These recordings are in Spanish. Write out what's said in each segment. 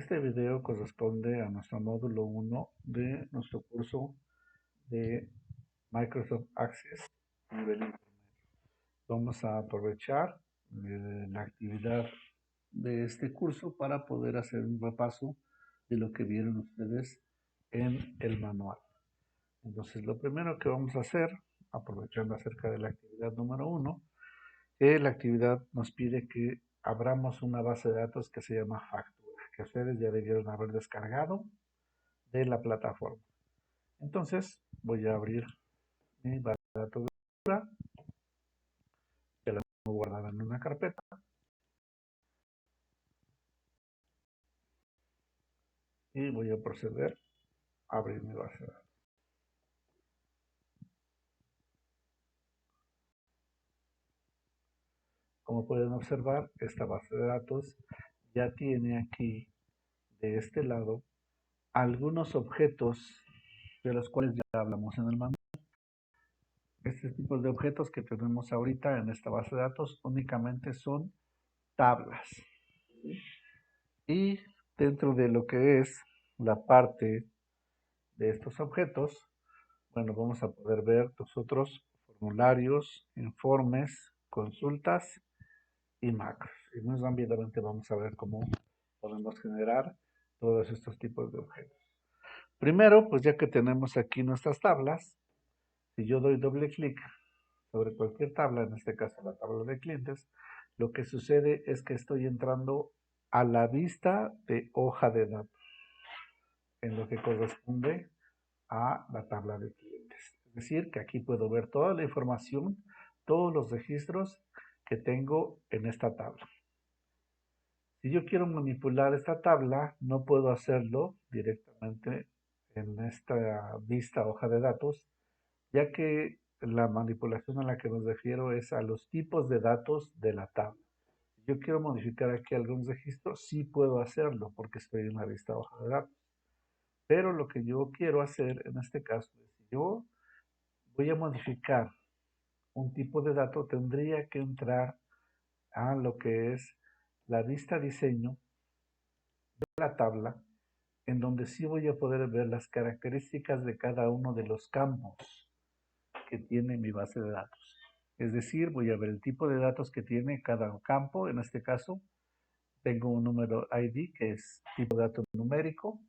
Este video corresponde a nuestro módulo 1 de nuestro curso de Microsoft Access nivel intermedio. Vamos a aprovechar la actividad de este curso para poder hacer un repaso de lo que vieron ustedes en el manual. Entonces, lo primero que vamos a hacer, aprovechando acerca de la actividad número 1, que la actividad nos pide que abramos una base de datos que se llama factura, que ustedes ya debieron haber descargado de la plataforma. Entonces voy a abrir mi base de datos de factura, que la tengo guardada en una carpeta, y voy a proceder a abrir mi base de datos. Como pueden observar, esta base de datos ya tiene aquí de este lado algunos objetos de los cuales ya hablamos en el manual. Este tipo de objetos que tenemos ahorita en esta base de datos únicamente son tablas. Y dentro de lo que es la parte de estos objetos, bueno, vamos a poder ver nosotros formularios, informes, consultas y macros. Y más rápidamente vamos a ver cómo podemos generar todos estos tipos de objetos. Primero, pues ya que tenemos aquí nuestras tablas, si yo doy doble clic sobre cualquier tabla, en este caso la tabla de clientes, lo que sucede es que estoy entrando a la vista de hoja de datos, en lo que corresponde a la tabla de clientes. Es decir, que aquí puedo ver toda la información, todos los registros que tengo en esta tabla. Si yo quiero manipular esta tabla, no puedo hacerlo directamente en esta vista hoja de datos, ya que la manipulación a la que me refiero es a los tipos de datos de la tabla. Si yo quiero modificar aquí algún registro, sí puedo hacerlo porque estoy en la vista hoja de datos. Pero lo que yo quiero hacer en este caso es, si yo voy a modificar un tipo de dato, tendría que entrar a lo que es la vista diseño de la tabla, en donde sí voy a poder ver las características de cada uno de los campos que tiene mi base de datos. Es decir, voy a ver el tipo de datos que tiene cada campo. En este caso, tengo un número ID, que es tipo de dato numérico.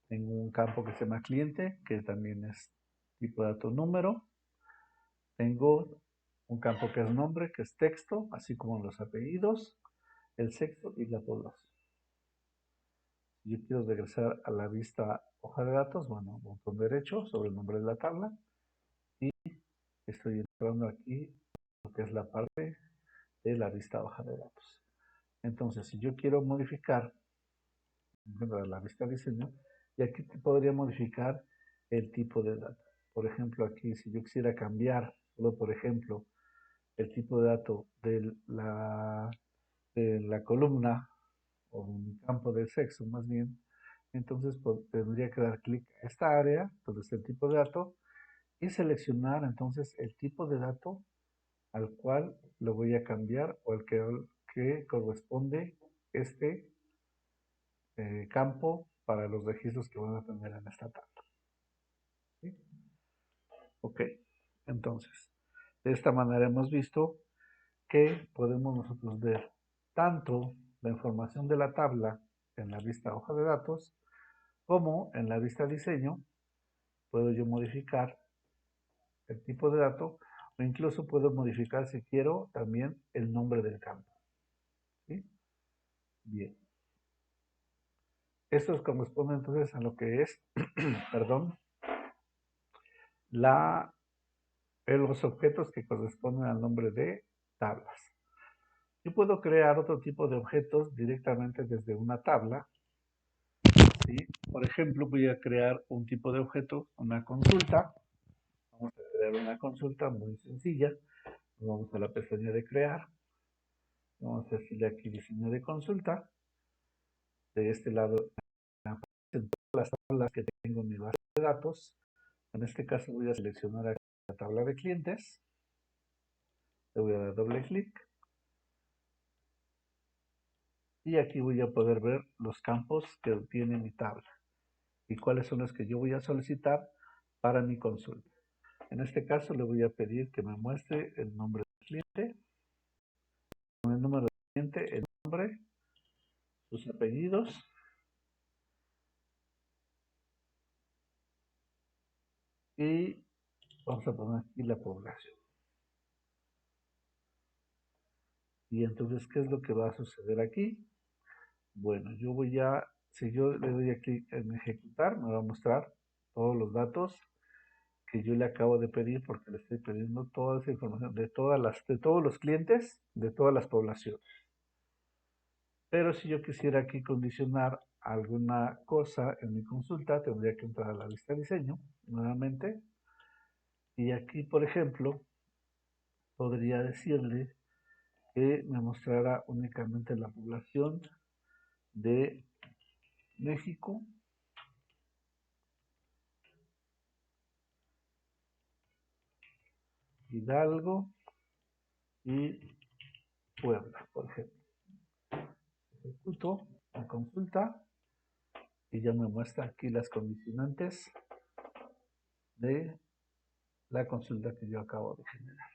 Tengo un campo que se llama cliente, que también es tipo de dato número. Tengo un campo que es nombre, que es texto, así como los apellidos, el sexo y la población. Si yo quiero regresar a la vista hoja de datos, bueno, botón derecho sobre el nombre de la tabla y estoy entrando aquí lo que es la parte de la vista hoja de datos. Entonces, si yo quiero modificar la vista diseño, y aquí podría modificar el tipo de dato. Por ejemplo, aquí si yo quisiera cambiar, solo por ejemplo, el tipo de dato de la columna o un campo del sexo más bien, entonces tendría que dar clic a esta área, donde está el tipo de dato, y seleccionar entonces el tipo de dato al cual lo voy a cambiar o al que corresponde este campo para los registros que van a tener en esta tabla. ¿Sí? Ok, entonces, de esta manera hemos visto que podemos nosotros ver tanto la información de la tabla en la vista hoja de datos, como en la vista diseño, puedo yo modificar el tipo de dato o incluso puedo modificar, si quiero, también el nombre del campo. ¿Sí? Bien. Esto corresponde entonces a lo que es, perdón, los objetos que corresponden al nombre de tablas. Yo puedo crear otro tipo de objetos directamente desde una tabla. ¿Sí? Por ejemplo, voy a crear un tipo de objeto, una consulta. Vamos a crear una consulta muy sencilla. Vamos a la pestaña de crear. Vamos a decirle aquí diseño de consulta. De este lado, en todas las tablas que tengo en mi base de datos. En este caso voy a seleccionar aquí la tabla de clientes. Le voy a dar doble clic. Y aquí voy a poder ver los campos que tiene mi tabla y cuáles son los que yo voy a solicitar para mi consulta. En este caso le voy a pedir que me muestre el nombre del cliente, el número del cliente, el nombre, sus apellidos y vamos a poner aquí la población. Y entonces, ¿qué es lo que va a suceder aquí? Bueno, yo voy a, si yo le doy clic en ejecutar, me va a mostrar todos los datos que yo le acabo de pedir porque le estoy pidiendo toda esa información de de todos los clientes, de todas las poblaciones. Pero si yo quisiera aquí condicionar alguna cosa en mi consulta, tendría que entrar a la lista de diseño nuevamente. Y aquí, por ejemplo, podría decirle que me mostrara únicamente la población de México, Hidalgo y Puebla, por ejemplo. Ejecuto la consulta y ya me muestra aquí las condicionantes de la consulta que yo acabo de generar.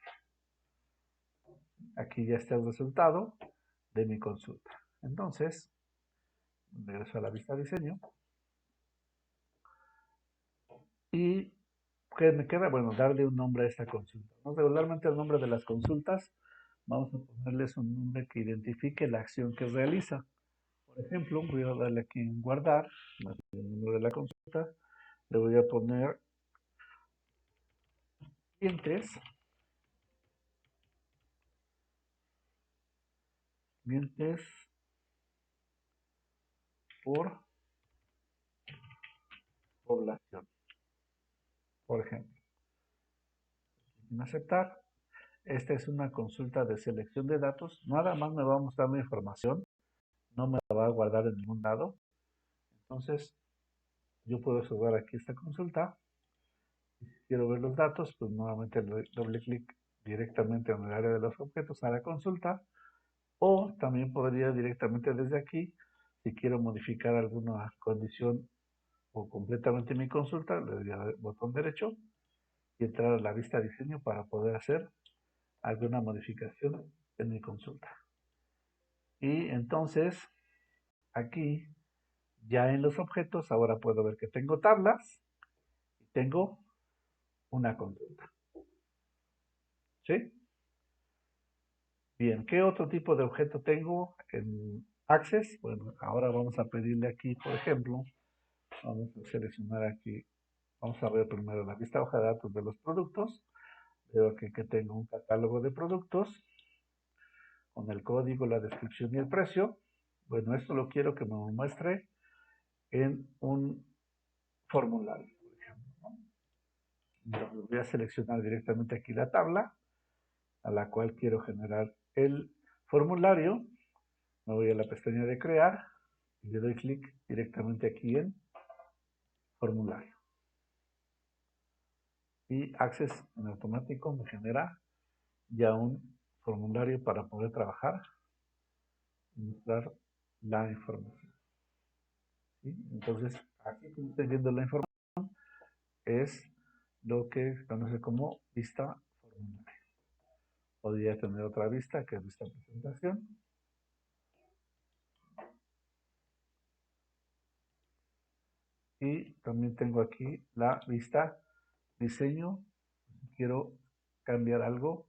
Aquí ya está el resultado de mi consulta. Entonces, regreso a la vista de diseño y ¿qué me queda? Bueno, darle un nombre a esta consulta. ¿No? Regularmente el nombre de las consultas vamos a ponerles un nombre que identifique la acción que realiza. Por ejemplo, voy a darle aquí en guardar el número de la consulta, le voy a poner clientes, clientes por población, por ejemplo. En aceptar, esta es una consulta de selección de datos, nada más me va a mostrar la información, no me la va a guardar en ningún lado. Entonces, yo puedo subir aquí esta consulta. Y si quiero ver los datos, pues nuevamente le doy doble clic directamente en el área de los objetos a la consulta. O también podría directamente desde aquí, si quiero modificar alguna condición o completamente mi consulta, le doy al botón derecho y entrar a la vista de diseño para poder hacer alguna modificación en mi consulta. Y entonces, aquí, ya en los objetos, ahora puedo ver que tengo tablas y tengo una consulta. ¿Sí? Bien, ¿qué otro tipo de objeto tengo en Access? Bueno, ahora vamos a pedirle aquí, por ejemplo, vamos a seleccionar aquí, vamos a ver primero la vista hoja de datos de los productos. Veo aquí que tengo un catálogo de productos con el código, la descripción y el precio. Bueno, esto lo quiero que me muestre en un formulario, por ejemplo, ¿no? Entonces voy a seleccionar directamente aquí la tabla a la cual quiero generar el formulario. Me voy a la pestaña de crear y le doy clic directamente aquí en formulario. Y Access en automático me genera ya un formulario para poder trabajar y mostrar la información. ¿Sí? Entonces, aquí como estoy viendo la información, es lo que se conoce como vista formulario. Podría tener otra vista que es vista presentación. Y también tengo aquí la vista diseño. Quiero cambiar algo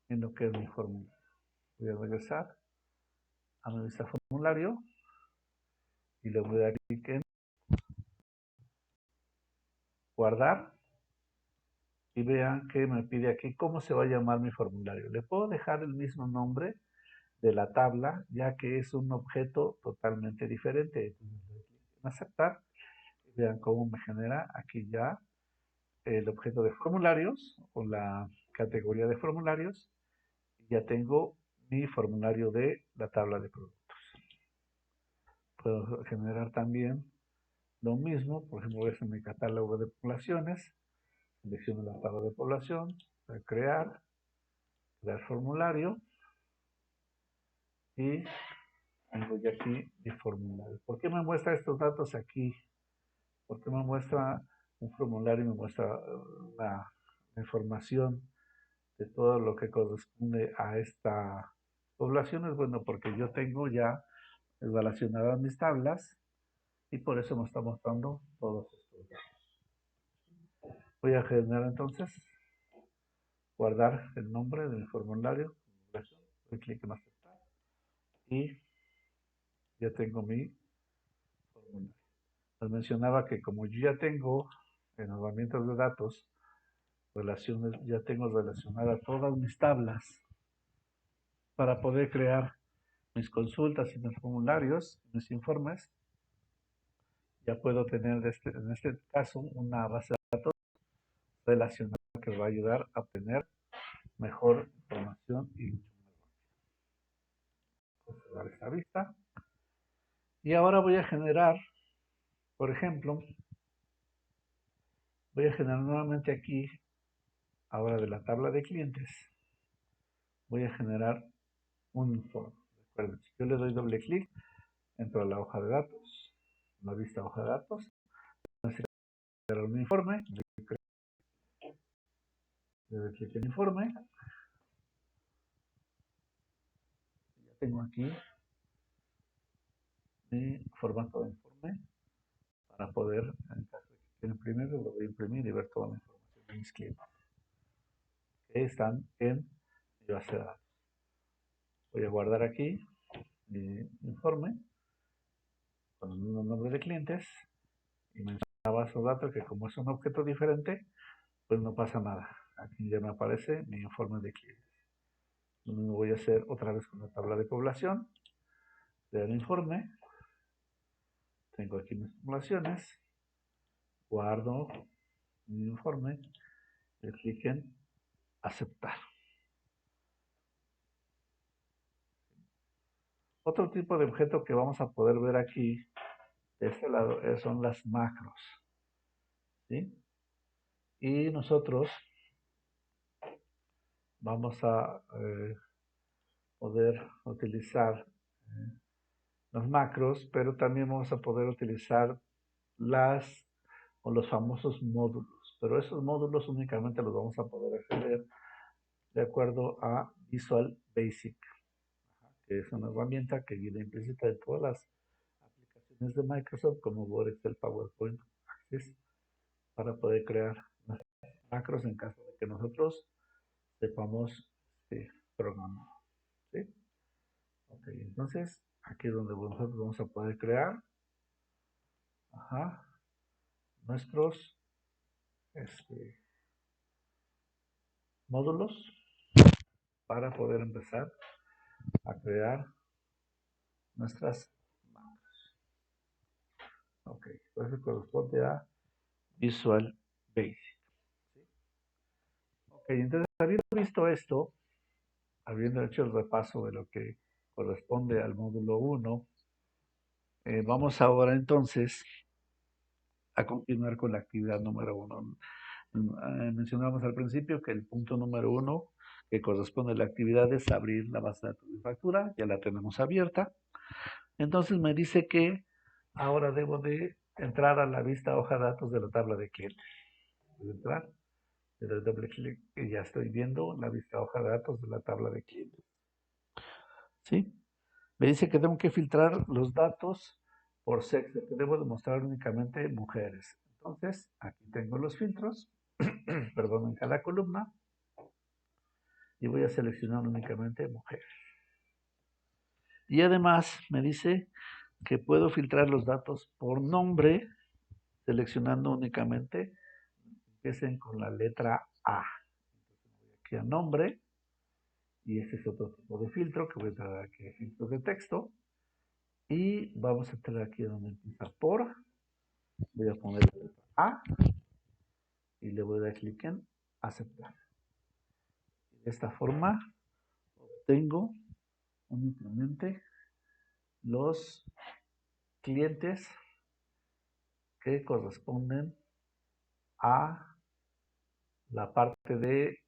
en lo que es mi formulario. Voy a regresar a mi vista formulario y le voy a dar clic en guardar y vean que me pide aquí cómo se va a llamar mi formulario. Le puedo dejar el mismo nombre de la tabla ya que es un objeto totalmente diferente. Entonces, le doy clic en aceptar y vean cómo me genera aquí ya el objeto de formularios o la categoría de formularios. Ya tengo mi formulario de la tabla de productos. Puedo generar también lo mismo, por ejemplo, voy a hacer mi catálogo de poblaciones, selecciono la tabla de población, voy a crear formulario y tengo ya aquí mi formulario. ¿Por qué me muestra estos datos aquí? ¿Por qué me muestra un formulario y me muestra la información de todo lo que corresponde a esta población? Es bueno porque yo tengo ya relacionadas mis tablas y por eso me está mostrando todos estos datos. Voy a generar entonces, guardar el nombre del formulario, doy clic en aceptar y ya tengo mi formulario. Les mencionaba que como yo ya tengo en herramientas de datos relaciones, ya tengo relacionadas todas mis tablas para poder crear mis consultas y mis formularios, mis informes, ya puedo tener en este caso una base de datos relacionada que me va a ayudar a obtener mejor información y conservar esta vista. Y ahora voy a generar, por ejemplo, voy a generar nuevamente aquí, ahora de la tabla de clientes, voy a generar un informe. Recuerden, si yo le doy doble clic, entro a la hoja de datos, la vista hoja de datos, crear un informe, le doy clic en informe, ya tengo aquí mi formato de informe para poder, en caso de que quiera imprimirlo, lo voy a imprimir y ver toda la información de mis clientes que están en mi base de datos. Voy a guardar aquí mi informe con el mismo nombre de clientes y mencionaba esos datos que como es un objeto diferente, pues no pasa nada. Aquí ya me aparece mi informe de clientes. Lo mismo voy a hacer otra vez con la tabla de población, crear informe, tengo aquí mis poblaciones, guardo mi informe, le clic en aceptar. Otro tipo de objeto que vamos a poder ver aquí de este lado son las macros, ¿sí? Y nosotros vamos a poder utilizar los macros, pero también vamos a poder utilizar las o los famosos módulos. Pero esos módulos únicamente los vamos a poder acceder de acuerdo a Visual Basic, que es una herramienta que viene implícita en todas las aplicaciones de Microsoft como Word, Excel, PowerPoint, Access, para poder crear macros en caso de que nosotros sepamos programar. ¿Sí? Ok, entonces aquí es donde nosotros vamos a poder crear nuestros módulos para poder empezar a crear nuestras macros. Ok, eso corresponde a Visual Basic. ¿Sí? Ok, entonces habiendo visto esto, habiendo hecho el repaso de lo que corresponde al módulo 1, vamos ahora entonces a continuar con la actividad número 1. Mencionamos al principio que el punto número 1 que corresponde a la actividad es abrir la base de datos de factura, ya la tenemos abierta. Entonces me dice que ahora debo de entrar a la vista hoja de datos de la tabla de clientes. Voy a entrar, le doy doble clic y ya estoy viendo la vista hoja de datos de la tabla de clientes. ¿Sí? Me dice que tengo que filtrar los datos por sexo, que debo demostrar únicamente mujeres. Entonces, aquí tengo los filtros, perdón, en cada columna, y voy a seleccionar únicamente mujeres. Y además me dice que puedo filtrar los datos por nombre, seleccionando únicamente, empiecen con la letra A. Entonces voy aquí a nombre, y este es otro tipo de filtro, que voy a entrar aquí a filtros de texto, y vamos a entrar aquí donde empieza por, voy a poner la letra A, y le voy a dar clic en aceptar. De esta forma obtengo únicamente los clientes que corresponden a la parte de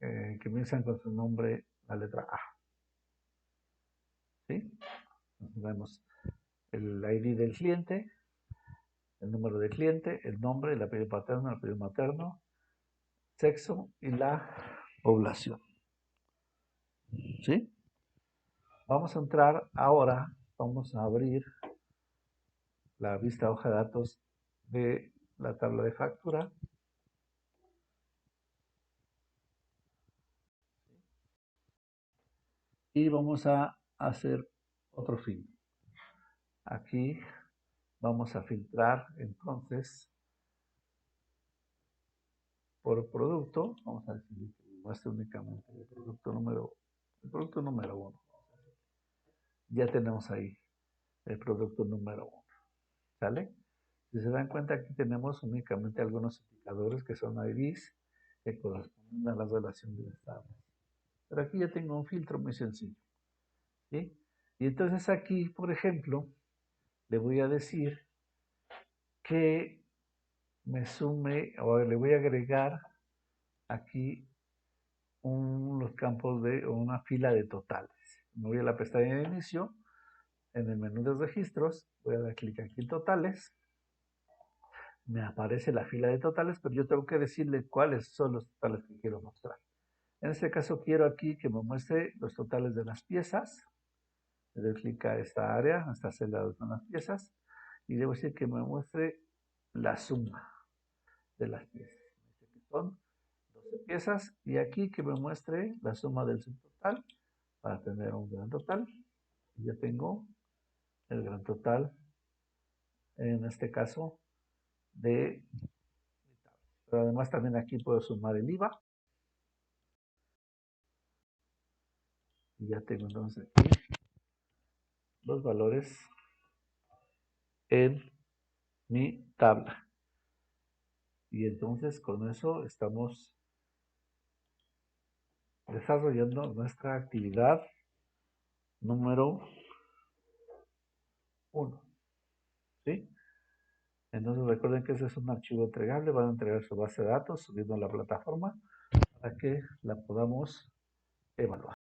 que comienzan con su nombre la letra A. ¿Sí? Vemos el ID del cliente, el número del cliente, el nombre, el apellido paterno, el apellido materno, sexo y la población. ¿Sí? Vamos a entrar ahora, vamos a abrir la vista hoja de datos de la tabla de factura. Y vamos a hacer otro filtro. Aquí vamos a filtrar entonces por producto. Vamos a decir que muestre únicamente el producto número 1. Ya tenemos ahí el producto número 1. ¿Sale? Si se dan cuenta, aquí tenemos únicamente algunos indicadores que son IDs que corresponden a la relación de las tablas. Pero aquí ya tengo un filtro muy sencillo. ¿Sí? Y entonces aquí, por ejemplo, le voy a decir que me sume o le voy a agregar aquí los campos de una fila de totales. Me voy a la pestaña de inicio, en el menú de registros, voy a dar clic aquí en totales, me aparece la fila de totales, pero yo tengo que decirle cuáles son los totales que quiero mostrar. En este caso quiero aquí que me muestre los totales de las piezas, le doy clic a esta área, a esta celda donde son las piezas, y debo decir que me muestre la suma de las piezas. Son 12 piezas y aquí que me muestre la suma del subtotal para tener un gran total. Y ya tengo el gran total, en este caso, de... Pero además también aquí puedo sumar el IVA. Y ya tengo entonces aquí los valores en mi tabla. Y entonces con eso estamos desarrollando nuestra actividad número 1. ¿Sí? Entonces recuerden que ese es un archivo entregable, van a entregar su base de datos subiendo a la plataforma para que la podamos evaluar.